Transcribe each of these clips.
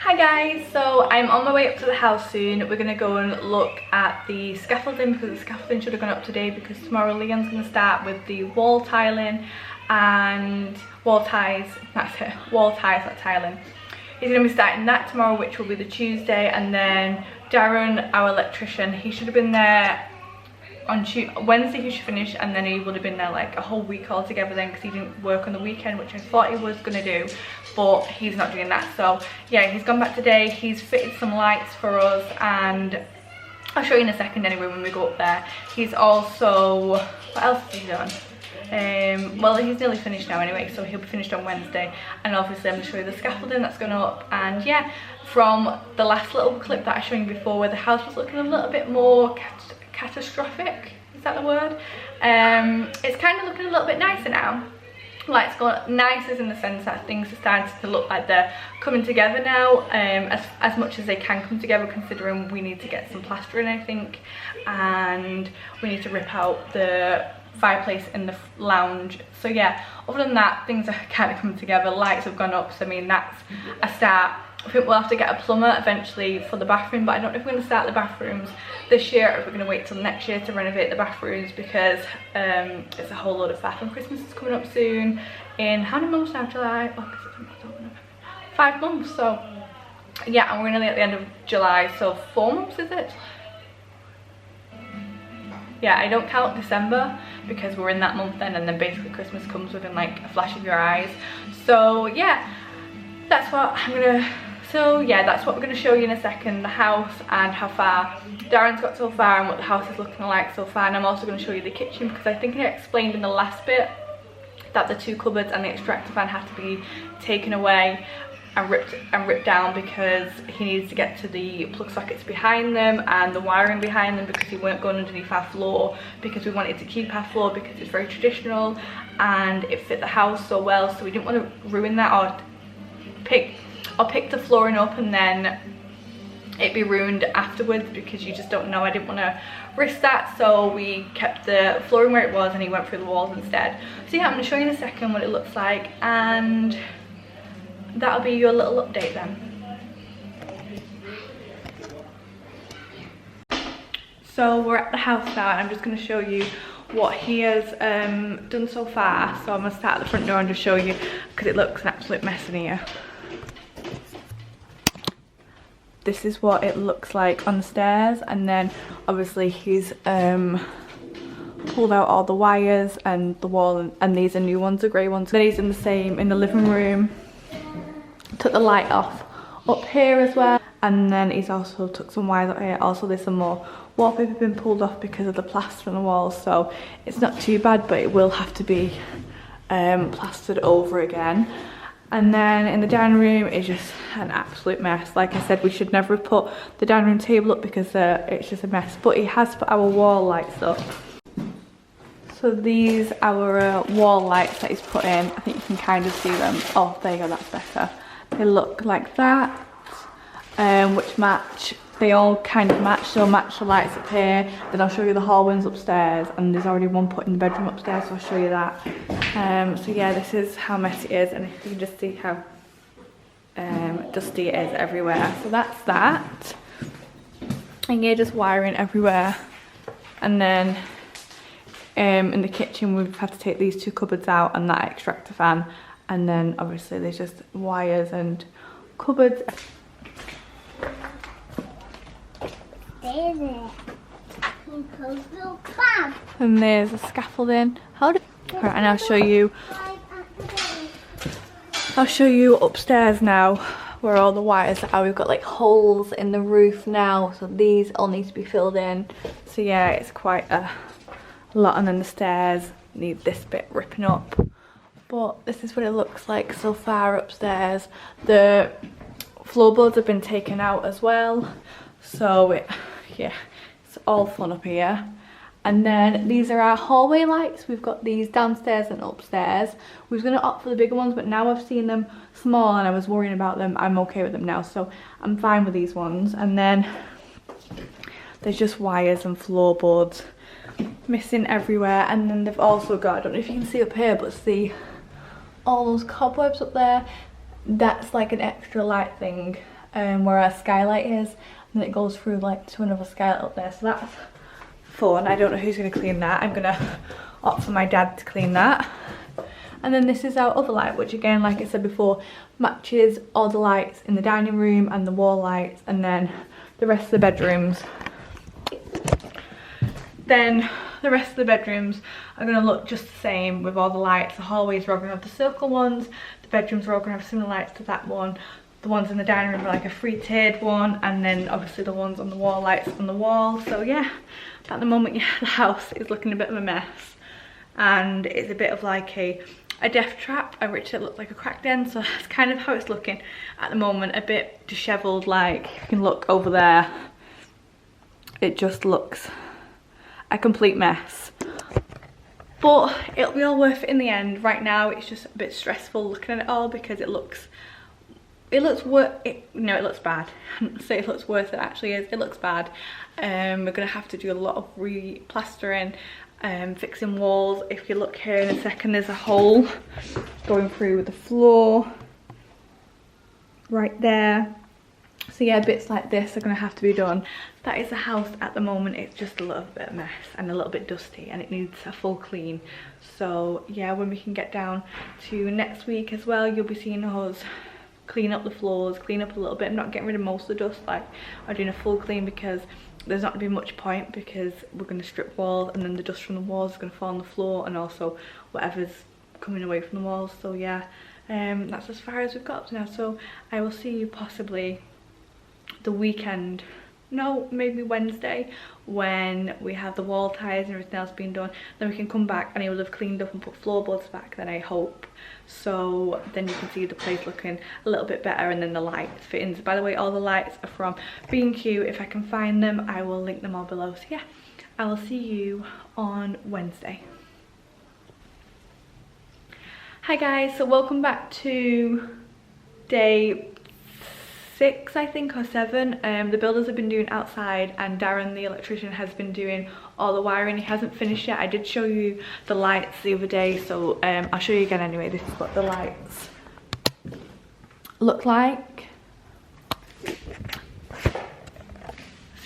Hi guys, so I'm on my way up to the house soon. We're going to go and look at the scaffolding because the scaffolding should have gone up today because tomorrow Leon's going to start with the wall tiling and wall ties, that's it, wall ties, not tiling. He's going to be starting that tomorrow, which will be the Tuesday, and then Darren, our electrician, he should have been there on Wednesday. He should finish, and then he would have been there like a whole week altogether then because he didn't work on the weekend, which I thought he was going to do, but he's not doing that. So yeah, he's gone back today. He's fitted some lights for us, and I'll show you in a second anyway when we go up there. He's also, what else has he done? Well, he's nearly finished now anyway, so he'll be finished on Wednesday, and obviously I'm going to show you the scaffolding that's going up. And yeah, from the last little clip that I showed you before where the house was looking a little bit more catastrophic, is that the word? It's kind of looking a little bit nicer now. Like, it's got nicer in the sense that things are starting to look like they're coming together now, as much as they can come together, considering we need to get some plastering, I think, and we need to rip out the fireplace in the lounge. So yeah, other than that, things are kind of coming together. Lights have gone up, so I mean that's a start. I think we'll have to get a plumber eventually for the bathroom, but I don't know if we're going to start the bathrooms this year or if we're going to wait till next year to renovate the bathrooms, because it's a whole load of faff, and Christmas is coming up soon in how many months now? July, August, September, October, November, 5 months. So yeah, and we're nearly at the end of July, so 4 months is it? Yeah, I don't count December because we're in that month then, and then basically Christmas comes within like a flash of your eyes. So yeah, that's what I'm gonna, so yeah, that's what we're gonna show you in a second, the house and how far Darren's got so far and what the house is looking like so far. And I'm also gonna show you the kitchen because I think I explained in the last bit that the 2 cupboards and the extractor fan had to be taken away and ripped down because he needs to get to the plug sockets behind them and the wiring behind them, because he weren't going underneath our floor, because we wanted to keep our floor because it's very traditional and it fit the house so well, so we didn't want to ruin that or pick the flooring up and then it be ruined afterwards, because you just don't know. I didn't want to risk that, so we kept the flooring where it was and he went through the walls instead. So yeah, I'm going to show you in a second what it looks like, and that'll be your little update then. So we're at the house now, and I'm just going to show you what he has done so far. So I'm going to start at the front door and just show you, because it looks an absolute mess in here. This is what it looks like on the stairs, and then obviously he's pulled out all the wires and the wall, and these are new ones, the grey ones. Then he's in the same in the living room. Took the light off up here as well, and then he's also took some wires up here. Also there's some more wallpaper been pulled off because of the plaster on the walls, so it's not too bad, but it will have to be plastered over again. And then in the dining room is just an absolute mess. Like I said, we should never have put the dining room table up because it's just a mess, but he has put our wall lights up. So these our wall lights that he's put in, I think you can kind of see them. Oh, there you go, that's better. They look like that, which match, they all kind of match, so match the lights up here. Then I'll show you the hall windows upstairs, and there's already one put in the bedroom upstairs, so I'll show you that. So yeah, this is how messy it is, and you can just see how dusty it is everywhere. So that's that, and yeah, just wiring everywhere. And then in the kitchen we've had to take these 2 cupboards out and that extractor fan, and then obviously there's just wires and cupboards. And there's the scaffolding. Right, and I'll show you upstairs now where all the wires are. We've got like holes in the roof now, so these all need to be filled in. So yeah, it's quite a lot. And then the stairs need this bit ripping up. But this is what it looks like so far upstairs. The floorboards have been taken out as well, so yeah, it's all fun up here. And then these are our hallway lights. We've got these downstairs and upstairs. We was going to opt for the bigger ones, but now I've seen them small and I was worrying about them. I'm okay with them now, so I'm fine with these ones. And then there's just wires and floorboards missing everywhere. And then they've also got, I don't know if you can see up here, but see all those cobwebs up there. That's like an extra light thing where our skylight is, and then it goes through like to another skylight up there, so that's fun. I don't know who's going to clean that. I'm going to opt for my dad to clean that. And then this is our other light, which again, like I said before, matches all the lights in the dining room and the wall lights, and then the rest of the bedrooms. Then the rest of the bedrooms are going to look just the same with all the lights. The hallways are all going to have the circle ones, the bedrooms are all going to have similar lights to that one. The ones in the dining room are like a three-tiered one, and then obviously the ones on the wall lights on the wall. So yeah, at the moment, yeah, the house is looking a bit of a mess, and it's a bit of like a death trap, which it looks like a crack den. So that's kind of how it's looking at the moment, a bit disheveled. Like you can look over there, it just looks a complete mess, but it'll be all worth it in the end. Right now it's just a bit stressful looking at it all because it looks bad. So it looks worth it, actually is, it looks bad. We're gonna have to do a lot of re-plastering, fixing walls. If you look here in a second, there's a hole going through the floor right there. So yeah, bits like this are going to have to be done. That is the house at the moment. It's just a little bit of a mess and a little bit dusty, and it needs a full clean. So yeah, when we can get down to next week as well, you'll be seeing us clean up the floors, clean up a little bit. I'm not getting rid of most of the dust, like I'm doing a full clean, because there's not going to be much point, because we're going to strip walls, and then the dust from the walls is going to fall on the floor, and also whatever's coming away from the walls. So yeah, that's as far as we've got up to now. So I will see you possibly the weekend, no, maybe Wednesday, when we have the wall ties and everything else being done. Then we can come back and he will have cleaned up and put floorboards back, then I hope. So then you can see the place looking a little bit better, and then the lights fittings. By the way, all the lights are from B&Q. If I can find them, I will link them all below. So yeah, I will see you on Wednesday. Hi guys, so welcome back to day 6, I think, or 7. The builders have been doing outside, and Darren the electrician has been doing all the wiring. He hasn't finished yet. I did show you the lights the other day, so I'll show you again anyway. This is what the lights look like. So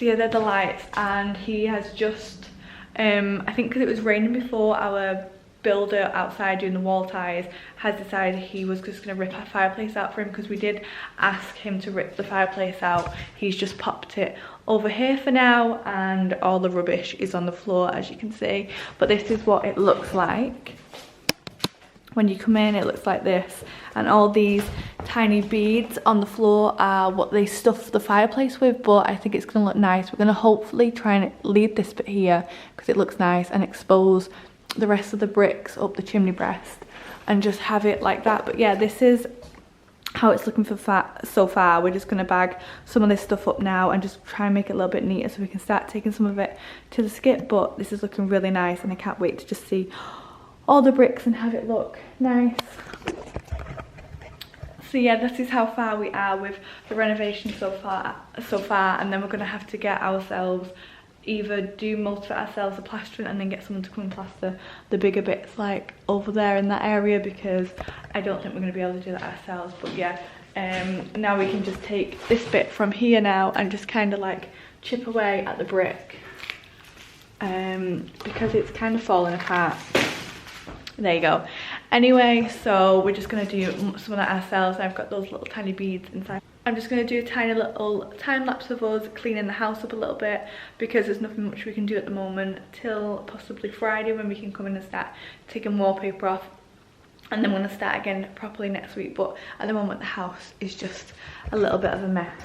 yeah, they're the lights, and he has just I think because it was raining before, our builder outside doing the wall ties has decided he was just going to rip our fireplace out for him, because we did ask him to rip the fireplace out. He's just popped it over here for now, and all the rubbish is on the floor, as you can see. But this is what it looks like when you come in. It looks like this, and all these tiny beads on the floor are what they stuff the fireplace with. But I think it's going to look nice. We're going to hopefully try and leave this bit here because it looks nice, and expose the rest of the bricks up the chimney breast and just have it like that. But yeah, this is how it's looking so far. We're just going to bag some of this stuff up now and just try and make it a little bit neater so we can start taking some of it to the skip. But this is looking really nice, and I can't wait to just see all the bricks and have it look nice. So yeah, this is how far we are with the renovation so far, and then we're going to have to get ourselves, either do most of it ourselves, the plastering, and then get someone to come and plaster the bigger bits like over there in that area, because I don't think we're going to be able to do that ourselves. But yeah, now we can just take this bit from here now and just kind of like chip away at the brick, because it's kind of falling apart. There you go. Anyway, so we're just going to do some of that ourselves. I've got those little tiny beads inside. I'm just going to do a tiny little time lapse of us cleaning the house up a little bit, because there's nothing much we can do at the moment till possibly Friday, when we can come in and start taking wallpaper off, and then we're going to start again properly next week. But at the moment the house is just a little bit of a mess.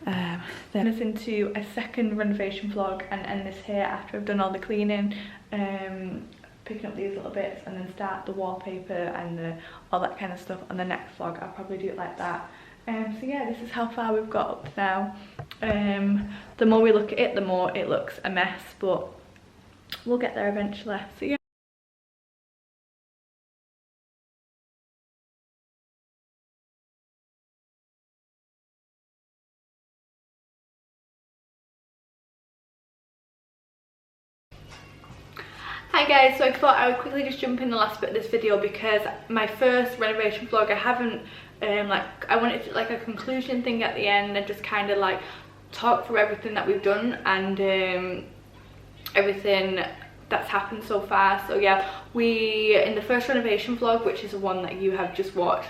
Then it's into a second renovation vlog and end this here after I've done all the cleaning, picking up these little bits, and then start the wallpaper and all that kind of stuff on the next vlog. I'll probably do it like that. So yeah, this is how far we've got up to now. The more we look at it, the more it looks a mess, but we'll get there eventually. So yeah. Hi guys, so I thought I would quickly just jump in the last bit of this video, because my first renovation vlog, I haven't like I wanted to, like a conclusion thing at the end, and just kind of like talk through everything that we've done and everything that's happened so far. So yeah, we, in the first renovation vlog, which is the one that you have just watched,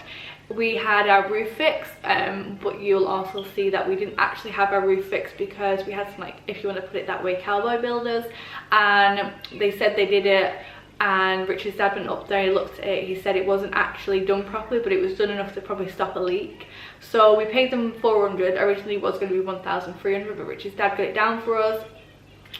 we had our roof fixed, but you'll also see that we didn't actually have our roof fixed because we had some, like, if you want to put it that way, cowboy builders, and they said they did it, and Richard's dad went up there, he looked at it, he said it wasn't actually done properly, but it was done enough to probably stop a leak. So we paid them 400, originally it was going to be 1,300, but Richard's dad got it down for us.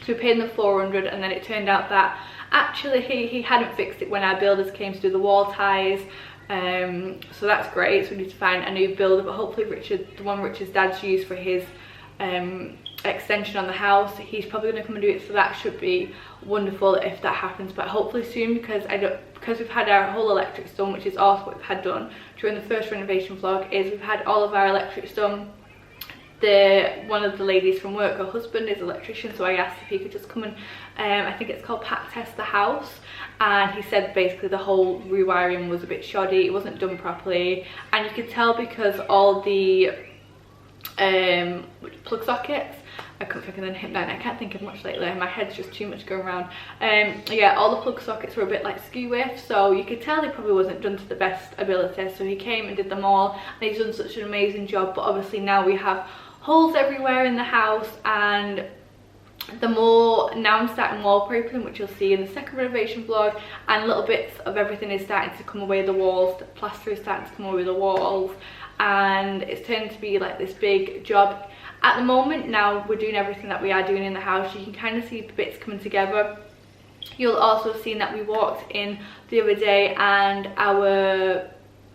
So we paid them 400, and then it turned out that actually he hadn't fixed it when our builders came to do the wall ties. So that's great. So we need to find a new builder, but hopefully the one Richard's dad's used for his extension on the house, he's probably going to come and do it, so that should be wonderful if that happens, but hopefully soon, because we've had our whole electrics done, which is also what we've had done during the first renovation vlog, is we've had all of our electrics done. One of the ladies from work, her husband is an electrician, so I asked if he could just come and I think it's called pack test the house, and he said basically the whole rewiring was a bit shoddy, it wasn't done properly, and you could tell because all the plug sockets, I couldn't think of the name, I can't think of much lately, my head's just too much going around. Yeah, all the plug sockets were a bit like skew with, so you could tell they probably wasn't done to the best ability. So he came and did them all, and he's done such an amazing job. But obviously now we have holes everywhere in the house, and now I'm starting wallpapering, which you'll see in the second renovation vlog, and little bits of everything is starting to come away the walls, the plaster is starting to come away the walls, and it's turned to be like this big job. At the moment now we're doing everything that we are doing in the house, you can kind of see the bits coming together. You'll also have seen that we walked in the other day and our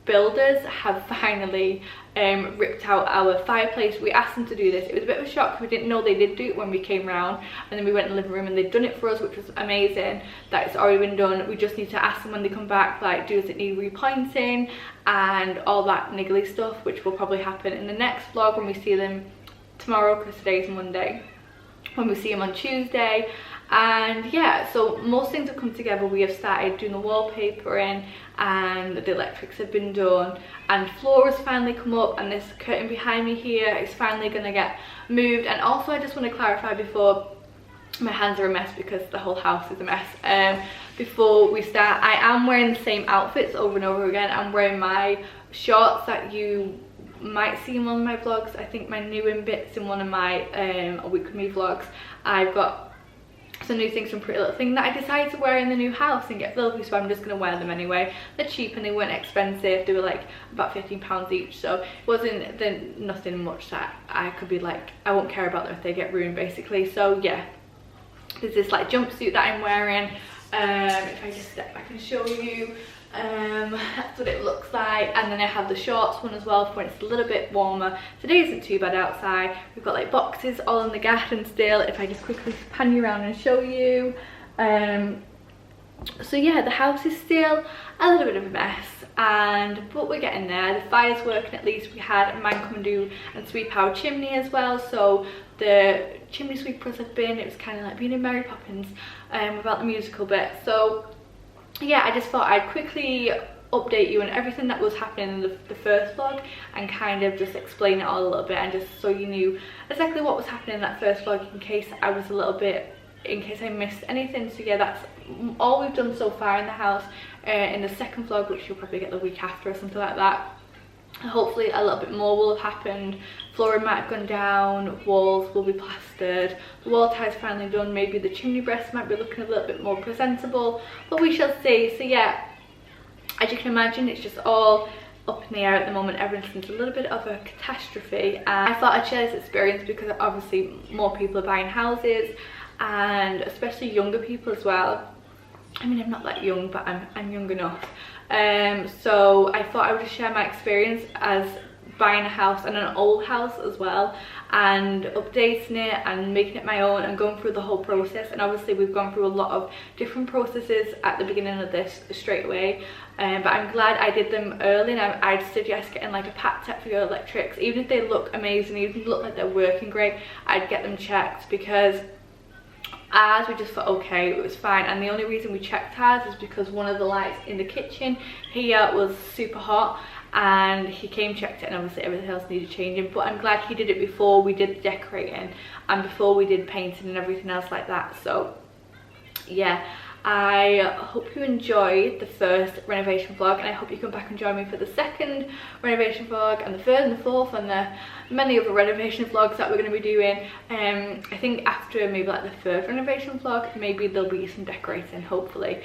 builders have finally ripped out our fireplace. We asked them to do this, it was a bit of a shock, we didn't know they did do it when we came round, and then we went in the living room and they'd done it for us, which was amazing that it's already been done. We just need to ask them when they come back, like, does it need repointing and all that niggly stuff, which will probably happen in the next vlog when we see them tomorrow, because today's Monday, when we see them on Tuesday. And yeah, so most things have come together. We have started doing the wallpapering, and the electrics have been done, and floor has finally come up, and this curtain behind me here is finally going to get moved. And also I just want to clarify before, my hands are a mess because the whole house is a mess, before we start, I am wearing the same outfits over and over again. I'm wearing my shorts that you might see in one of my vlogs, I think my new in bits in one of my A Week With Me vlogs. I've got some new things from Pretty Little Thing that I decided to wear in the new house and get filthy, so I'm just going to wear them anyway. They're cheap and they weren't expensive, they were like about £15 each, so it wasn't nothing much that I could be like, I won't care about them if they get ruined basically. So yeah, there's this like jumpsuit that I'm wearing. If I just step back and show you, that's what it looks like. And then I have the shorts one as well for when it's a little bit warmer. Today isn't too bad outside. We've got like boxes all in the garden still, if I just quickly pan you around and show you. So yeah, the house is still a little bit of a mess, but we're getting there. The fire's working at least. We had a man come and do and sweep our chimney as well, so the chimney sweepers have been, it was kind of like being in Mary Poppins without the musical bit. So yeah, I just thought I'd quickly update you on everything that was happening in the first vlog, and kind of just explain it all a little bit, and just so you knew exactly what was happening in that first vlog, in case I was a little bit, in case I missed anything. So yeah, that's all we've done so far in the house. In the second vlog, which you'll probably get the week after or something like that, hopefully a little bit more will have happened. Flooring might have gone down, walls will be plastered, the wall tie's finally done, maybe the chimney breast might be looking a little bit more presentable, but we shall see. So yeah, as you can imagine, it's just all up in the air at the moment. Everything's a little bit of a catastrophe, and I thought I'd share this experience because obviously more people are buying houses, and especially younger people as well. I mean, I'm not that young, but I'm young enough. So I thought I would just share my experience as buying a house, and an old house as well, and updating it and making it my own and going through the whole process. And obviously we've gone through a lot of different processes at the beginning of this straight away, but I'm glad I did them early, and I'd suggest getting like a pack tech for your electrics. Even if they look amazing, even if they look like they're working great, I'd get them checked, because ours, we just thought okay, it was fine. And the only reason we checked ours is because one of the lights in the kitchen here was super hot, and he came, checked it, and obviously everything else needed changing, but I'm glad he did it before we did the decorating and before we did painting and everything else like that. So yeah, I hope you enjoyed the first renovation vlog, and I hope you come back and join me for the second renovation vlog and the third and the fourth and the many other renovation vlogs that we're going to be doing. I think after maybe like the third renovation vlog, maybe there'll be some decorating, hopefully.